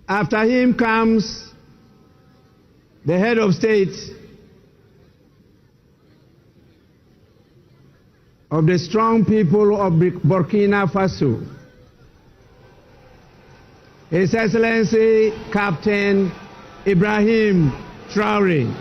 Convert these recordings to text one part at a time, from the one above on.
After him comes the head of state of the strong people of Burkina Faso, His Excellency Captain Ibrahim Traoré.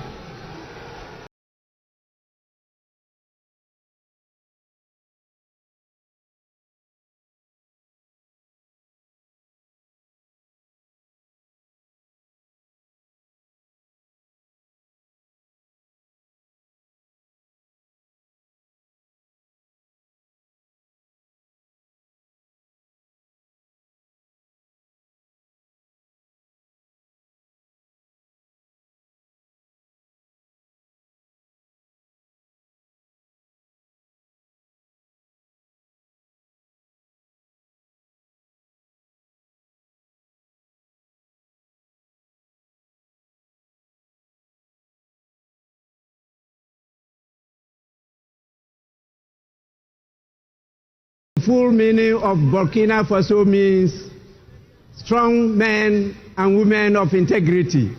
The full meaning of Burkina Faso means strong men and women of integrity.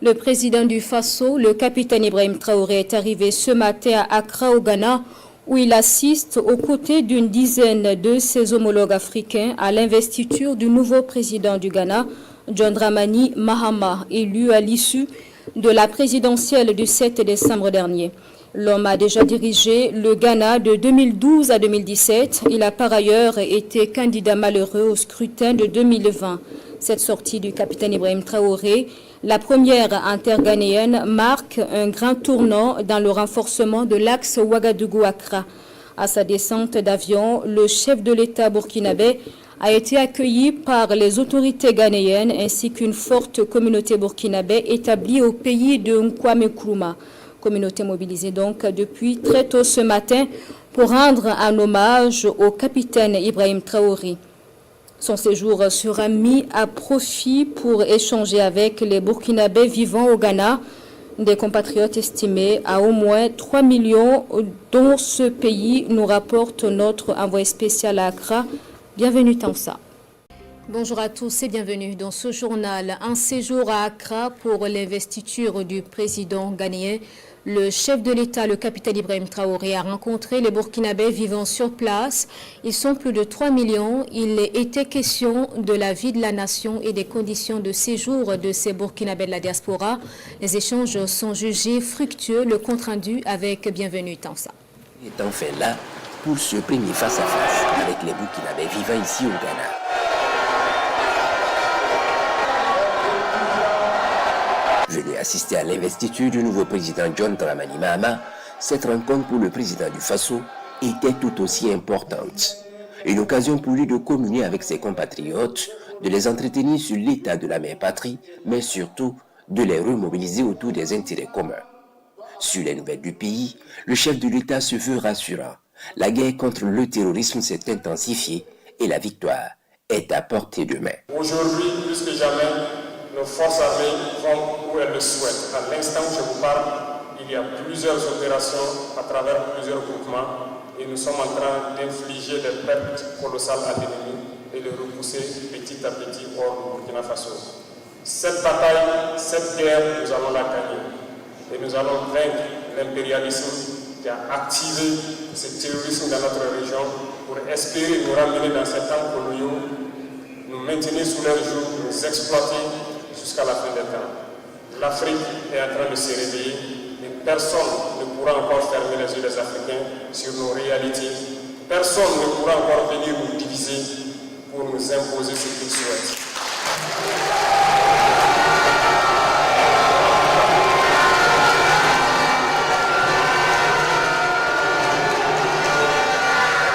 Le président du Faso, le capitaine Ibrahim Traoré, est arrivé ce matin à Accra, au Ghana, où il assiste aux côtés d'une dizaine de ses homologues africains à l'investiture du nouveau président du Ghana, John Dramani Mahama, élu à l'issue de la présidentielle du 7 décembre dernier. L'homme a déjà dirigé le Ghana de 2012 à 2017. Il a par ailleurs été candidat malheureux au scrutin de 2020. Cette sortie du capitaine Ibrahim Traoré, la première interghanéenne, marque un grand tournant dans le renforcement de l'axe Ouagadougou-Accra. À sa descente d'avion, le chef de l'État burkinabé a été accueilli par les autorités ghanéennes ainsi qu'une forte communauté burkinabé établie au pays de Nkwame Nkrumah. Communauté mobilisée donc depuis très tôt ce matin pour rendre un hommage au capitaine Ibrahim Traoré. Son séjour sera mis à profit pour échanger avec les Burkinabés vivant au Ghana, des compatriotes estimés à au moins 3 millions dont ce pays, nous rapporte notre envoyé spécial à Accra. Bienvenue Tansa. Bonjour à tous et bienvenue dans ce journal. Un séjour à Accra pour l'investiture du président ghanéen. Le chef de l'État, le capitaine Ibrahim Traoré, a rencontré les Burkinabés vivant sur place. Ils sont plus de 3 millions. Il était question de la vie de la nation et des conditions de séjour de ces Burkinabés de la diaspora. Les échanges sont jugés fructueux. Le compte-rendu avec Bienvenue Tansa. Il est enfin là pour ce premier face-à-face avec les Burkinabés vivant ici au Ghana. Venu assister à l'investiture du nouveau président John Dramani Mahama, cette rencontre pour le président du Faso était tout aussi importante. Une occasion pour lui de communier avec ses compatriotes, de les entretenir sur l'état de la mère patrie, mais surtout de les remobiliser autour des intérêts communs. Sur les nouvelles du pays, le chef de l'État se veut rassurant. La guerre contre le terrorisme s'est intensifiée et la victoire est à portée de main. Aujourd'hui, plus que jamais, nos forces armées vont où elles le souhaitent. À l'instant où je vous parle, il y a plusieurs opérations à travers plusieurs groupements et nous sommes en train d'infliger des pertes colossales à l'ennemi et de repousser petit à petit hors du Burkina Faso. Cette bataille, cette guerre, nous allons la gagner et nous allons vaincre l'impérialisme qui a activé ce terrorisme dans notre région pour espérer nous ramener dans ces temps coloniaux, nous maintenir sous leurs joues, nous exploiter jusqu'à la fin des temps. L'Afrique est en train de se réveiller et personne ne pourra encore fermer les yeux des Africains sur nos réalités. Personne ne pourra encore venir nous diviser pour nous imposer ce qu'ils souhaitent.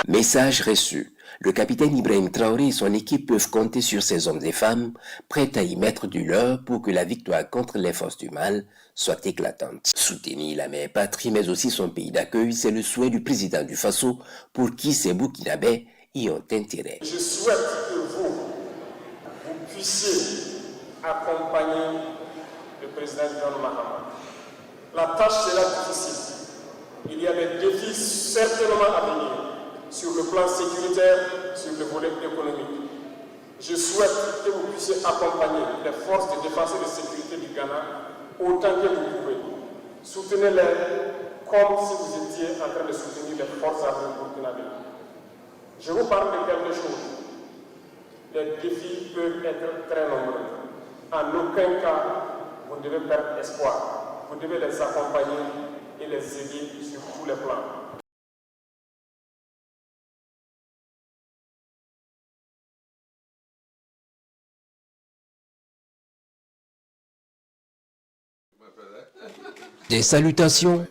Message reçu. Le capitaine Ibrahim Traoré et son équipe peuvent compter sur ces hommes et femmes prêts à y mettre du leur pour que la victoire contre les forces du mal soit éclatante. Soutenir la mère patrie mais aussi son pays d'accueil, c'est le souhait du président du Faso pour qui ces Burkinabés y ont intérêt. Je souhaite que vous puissiez accompagner le président John Mahama. La tâche sera difficile. Il y a des défis certainement à venir sur le plan sécuritaire, sur le volet économique. Je souhaite que vous puissiez accompagner les forces de défense et de sécurité du Ghana autant que vous pouvez. Soutenez-les comme si vous étiez en train de soutenir les forces armées burkinabées. Je vous parle de quelque chose. Les défis peuvent être très nombreux. En aucun cas, vous ne devez perdre espoir. Vous devez les accompagner et les aider sur tous les plans. Des salutations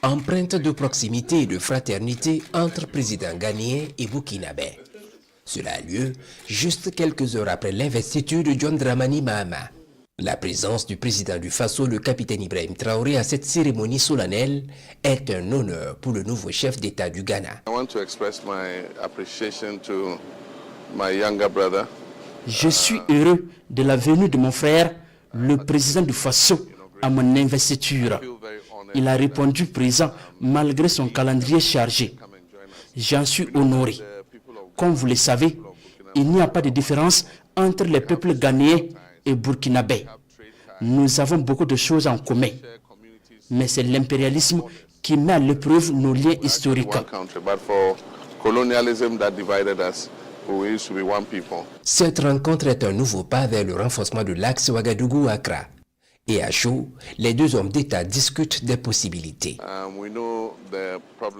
empreintes de proximité et de fraternité entre présidents ghanéens et burkinabés. Cela a lieu juste quelques heures après l'investiture de John Dramani Mahama. La présence du président du Faso, le capitaine Ibrahim Traoré, à cette cérémonie solennelle est un honneur pour le nouveau chef d'État du Ghana. Je suis heureux de la venue de mon frère, le président du Faso, à mon investiture. Il a répondu présent malgré son calendrier chargé. J'en suis honoré. Comme vous le savez, il n'y a pas de différence entre les peuples ghanéens et burkinabés. Nous avons beaucoup de choses en commun. Mais c'est l'impérialisme qui met à l'épreuve nos liens historiques. Cette rencontre est un nouveau pas vers le renforcement de l'axe Ouagadougou-Accra. Et à chaud, les deux hommes d'État discutent des possibilités.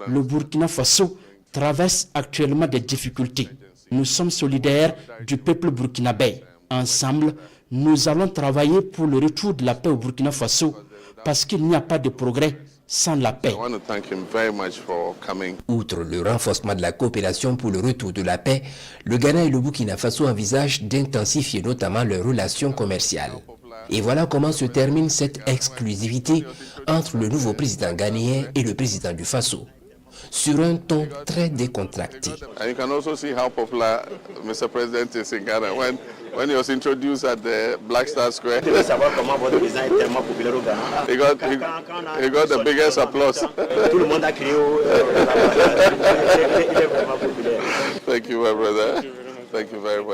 Le Burkina Faso traverse actuellement des difficultés. Nous sommes solidaires du peuple burkinabé. Ensemble, nous allons travailler pour le retour de la paix au Burkina Faso parce qu'il n'y a pas de progrès sans la paix. Outre le renforcement de la coopération pour le retour de la paix, le Ghana et le Burkina Faso envisagent d'intensifier notamment leurs relations commerciales. Et voilà comment se termine cette exclusivité entre le nouveau président ghanéen et le président du Faso, sur un ton très décontracté. And you can also see how popular Mr. President is in Ghana. When he was introduced at the Black Star Square, he got the biggest applause. Thank you, my brother. Thank you very much.